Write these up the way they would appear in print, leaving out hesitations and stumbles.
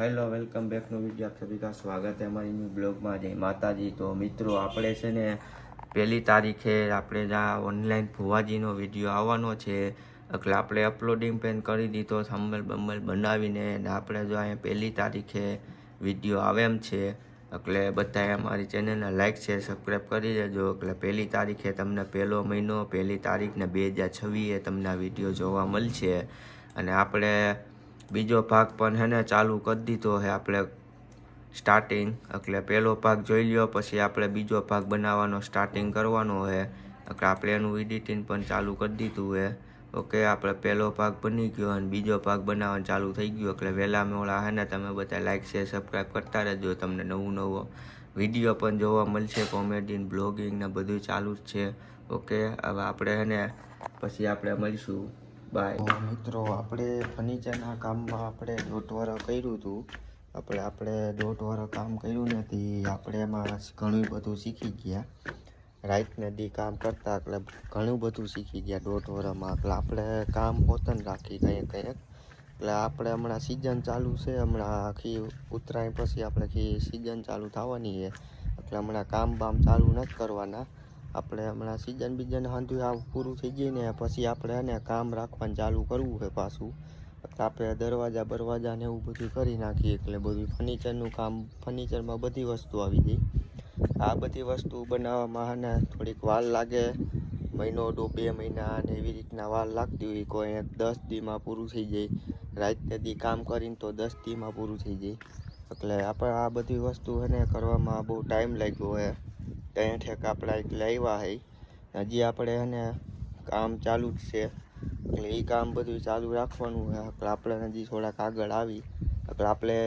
Hello welcome back नो video आप सभी का स्वागत है हमारी न्यू ब्लॉग में। जय माताजी। तो मित्रों આપણે છે ને 1 તારીખે આપણે જ્યાં ઓનલાઈન ફુવાજીનો વિડીયો આવવાનો છે એટલે આપણે અપલોડિંગ પેન કરી દીધો થંબનેલ બંબલ બનાવીને આપણે જો અહીંયા 1 તારીખે વિડીયો આવે એમ છે એટલે બધાએ અમારી ચેનલને લાઈક છે સબસ્ક્રાઈબ કરી દેજો એટલે 1 તારીખે તમને પહેલો મહિનો 1 તારીખ ને 2026 તમને આ વિડીયો જોવા મળશે। અને આપણે બીજો ભાગ પણ છે ને ચાલુ કરી દીધો છે આપણે સ્ટાર્ટિંગ એટલે પહેલો ભાગ જોઈ લ્યો પછી આપણે બીજો ભાગ બનાવવાનો સ્ટાર્ટિંગ કરવાનો છે એટલે આપણે એનું એડિટિંગ પણ ચાલુ કરી દીધું છે। ઓકે આપણે પહેલો ભાગ બની ગયો અને બીજો ભાગ બનાવવાનું ચાલુ થઈ ગયું એટલે વહેલા મોડા છે ને તમે બધા લાઈક શેર સબસ્ક્રાઈબ કરતા રહેજો તમને નવો વિડીયો પણ જોવા મળશે કોમેડી બ્લોગિંગ ને બધું ચાલુ જ છે। ઓકે હવે આપણે છે ને પછી આપણે મળીશું બાય। મિત્રો આપણે ફર્નિચરના કામમાં આપણે 1.5 વર્ષ કર્યું હતું આપણે 1.5 વર્ષ કામ કર્યું નથી આપણે એમાં ઘણું બધું શીખી ગયા રાતને દી કામ કરતા એટલે ઘણું બધું શીખી ગયા 1.5 વર્ષમાં એટલે આપણે કામ પોતન રાખી કંઈક એટલે આપણે હમણાં સિઝન ચાલુ છે હમણાં આખી ઉત્તરાયણ પછી આપણે સિઝન ચાલુ થવાની છે એટલે હમણાં કામ બામ ચાલુ નથી કરવાના આપણે હમણાં સિઝન બીજન હાંધું આ પૂરું થઈ જાય ને પછી આપણે એને કામ રાખવાનું ચાલુ કરવું છે પાછું એટલે આપણે દરવાજા ને એવું બધું કરી નાખીએ એટલે બધું ફર્નિચરનું કામ ફર્નિચરમાં બધી વસ્તુ આવી જાય। આ બધી વસ્તુ બનાવવામાં ને થોડીક વાર લાગે મહિનો 2 મહિના ને એવી રીતના વાર લાગતી હોય કોઈ 10 દીમાં પૂરું થઈ જાય રાતને દી કામ કરીને તો 10 દીમાં પૂરું થઈ જાય એટલે આપણે આ બધી વસ્તુ છે ને કરવામાં બહુ ટાઈમ લાગ્યો છે ત્યાં ઠેક આપણે એટલે આવ્યા છે હજી આપણે એને કામ ચાલુ જ છે એટલે એ કામ બધું ચાલુ રાખવાનું છે એટલે આપણે હજી થોડાક આગળ આવી એટલે આપણે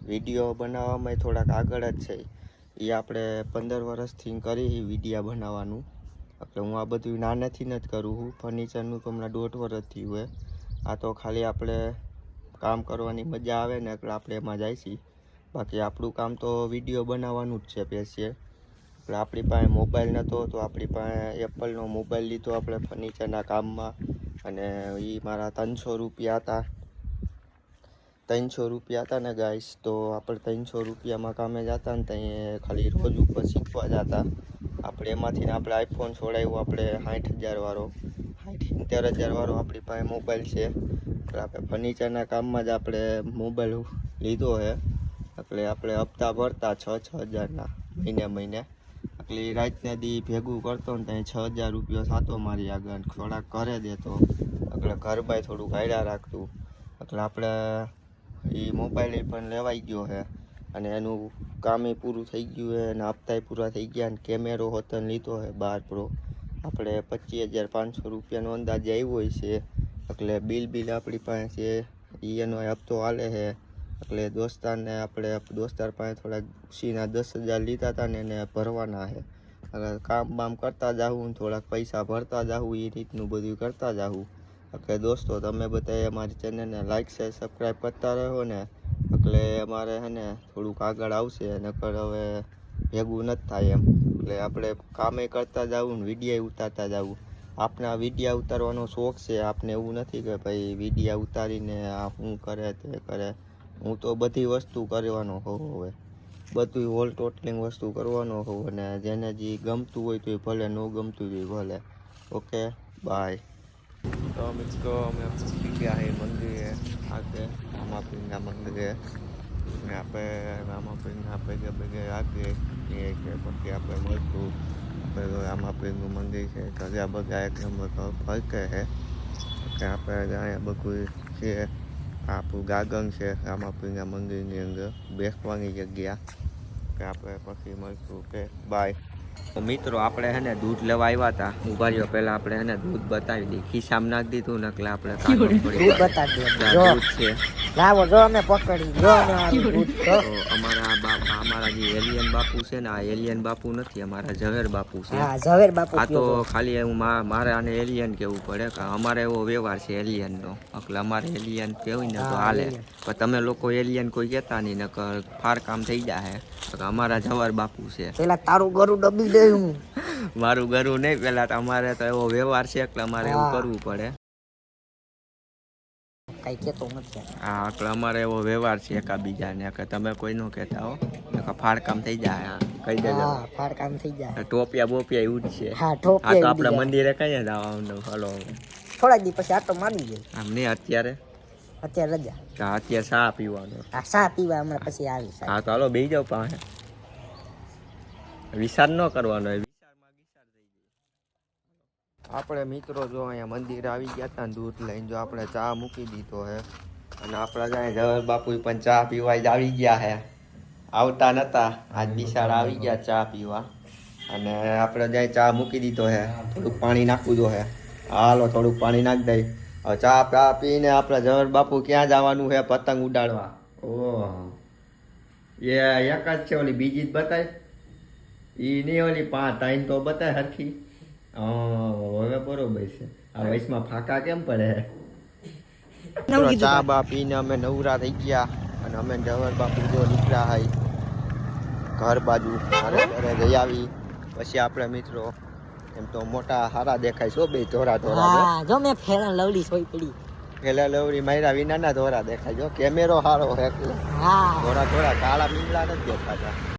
વિડીયો બનાવવામાં થોડાક આગળ જ છે એ આપણે 15 વર્ષથી કરી વિડીયો બનાવવાનું એટલે હું આ બધું નાનેથી જ કરું છું ફર્નિચરનું તો હમણાં 1.5 વર્ષથી હોય આ તો ખાલી આપણે કામ કરવાની મજા આવે ને એટલે આપણે એમાં જઈશી બાકી આપણું કામ તો વિડીયો બનાવવાનું જ છે પેશિયલ એટલે આપણી પાસે મોબાઈલ નહોતો તો આપણી પાસે એપલનો મોબાઈલ લીધો આપણે ફર્નિચરના કામમાં અને એ મારા 300 રૂપિયા હતા 300 રૂપિયા હતા ને ગાઈસ તો આપણે 300 રૂપિયામાં કામે જતા ને ત્યાં ખાલી રોજ ઉપર શીખવા જતા આપણે એમાંથી ને આપણે આઈફોન છોડાવ્યો આપણે 60,000 વાળો 70,000 વાળો આપણી પાસે મોબાઈલ છે એટલે આપણે ફર્નિચરના કામમાં જ આપણે મોબાઈલ લીધો છે એટલે આપણે હપ્તા ભરતા 6,000ના મહિને એટલે રાતના દી ભેગું કરતો ને ત્યાં 6,000 રૂપિયા સાતો મારી આગળ થોડાક ઘરે દેતો એટલે ઘર બાય થોડુંક આયડા રાખતું એટલે આપણે એ મોબાઈલ પણ લેવાઈ ગયો છે અને એનું કામે પૂરું થઈ ગયું છે અને હપ્તાય પૂરા થઈ ગયા અને કેમેરો હોતન લીધો છે 12 પ્રો આપણે 25,500 રૂપિયાનો અંદાજે આવ્યો હોય છે એટલે બિલ આપણી પાસે છે એનો હપ્તો હાલે છે એટલે દોસ્તારને આપણે દોસ્તાર પાસે થોડાક ઉછીના 10,000 લીધા હતા ને એને ભરવાના છે એટલે કામ બામ કરતા જાઉં થોડાક પૈસા ભરતા જાઉં એ રીતનું બધું કરતા જાઉં એટલે દોસ્તો તમે બધાએ અમારી ચેનલને લાઈક શેર સબસ્ક્રાઈબ કરતા રહો ને એટલે અમારે છે ને થોડુંક આગળ આવશે નકર હવે ભેગું નથી થાય એમ એટલે આપણે કામે કરતા જાવું ને વિડીયો ઉતારતા જાવું આપણે આ વિડીયો ઉતારવાનો શોખ છે આપણે એવું નથી કે ભાઈ વિડીયો ઉતારીને આ શું કરે તે કરે હું તો બધી વસ્તુ કરવાનો હોઉં હવે બધું હોલ ટોટલિંગ વસ્તુ કરવાનો હોઉં અને જેને જે ગમતું હોય તો ભલે ન ગમતું હોય ભલે। Okay bye. તો મિત્રો અમે પહોંચી ગયા છે મંદિરે આગે રામાપીરના મંદિરે ને આપણે રામાપીરના ભેગે આગે એ કે પછી આપણે મળતું આપણે રામાપીરનું મંદિર છે ઘરે બધા એક નંબર ફરકે છે કે આપણે અહીંયા બધું છે આપણું ગાર્ડન છે રામાપીરના મંદિરની અંદર બેસવાની જગ્યા કે આપણે પછી મળશું કે બાય। મિત્રો આપણે છે ને દૂધ લેવા આવ્યા હતા ઉભા રહ્યો પહેલા આપણે છે ને દૂધ બતાવી દઈએ ખિસ્સામાં નાખી દીધું ને એટલે આપણે દૂધ બતાવી દઈએ દૂધ છે લાવો જો અમે પકડી જો દૂધ તો અમારા જે એલિયન બાપુ છે ને આ એલિયન બાપુ નથી અમારા ઝવેર બાપુ છે હા ઝવેર બાપુ આ તો ખાલી હું મારે આને એલિયન કહેવું પડે કે અમારે એવો વ્યવહાર છે એલિયનનો એટલે અમારે એલિયન કહેવું ને તો હાલે પણ તમે લોકો એલિયન કોઈ કહેતા નહીં નકર ફાર કામ થઈ જાય અમારા ઝવેર બાપુ છે પેલા તારું ગરું ડબી દે મારું ગરું નહીં પેલા અમારે તો એવો વ્યવહાર છે એટલે અમારે એવું કરવું પડે। કઈ કેતો નથી. હા એટલે અમારે એવો વ્યવહાર છે એકાબીજાને કે તમે કોઈ નો કહેતા હો કે ફાડકામ થઈ જાય કહી દેજો. હા ફાડકામ થઈ જાય. ટોપિયા બોપિયા ઉડશે. હા આ ટોપિયા તો ઉડી આપણે જાય. મંદિરે કઈ જવાનું હલો થોડાક દી પછી આટો મારી જાય. આમ નહીં અત્યારે અત્યારે રજા. અત્યારે ચા પીવાનો. આ ચા પીવા હમણાં પછી આવી સાહેબ. હા તો હાલો બેસી જાવ પાસે વિચાર ન કરવાનો આપણે મિત્રો જો અહીંયા મંદિર આવી ગયા હતા ને દૂધ લઈને જો આપણે ચા મૂકી દીધો હે અને આપણા જાય જવર બાપુ પણ ચા પીવા જ આવી ગયા હે આવતા નતા આજ બિસાડ આવી ગયા ચા પીવા અને આપણે જાય ચા મૂકી દીધો હે થોડુંક પાણી નાખવું જો હે હાલો થોડુંક પાણી નાખ દઈ હવે ચા પીને આપણે જવર બાપુ ક્યાં જવાનું હે પતંગ ઉડાડવા ઓહ એ એક જ છે ઓલી બીજી જ બતાય ઈ નહીં ઓલી 5 3 તો બતાય હરખી હવે બરોબર છે આ વયસમાં ફાકા કેમ પડે ચા બા પીને અમે નવરા થઈ ગયા અને અમે જવર બાપુ જો નીકળ્યા hay ઘર બાજુ ઘરે જઈ આવી પછી આપણે મિત્રો એમ તો મોટા હારા દેખાય છો બે ધોરા હા જો મેં ફેરા લવડી સોઈ પડી. પેલા લવરી માર્યા વિનાના ધોરા દેખાય જો કેમેરો હારો હે હા ધોરા કાળા મીંગડા નથી દેખાતા.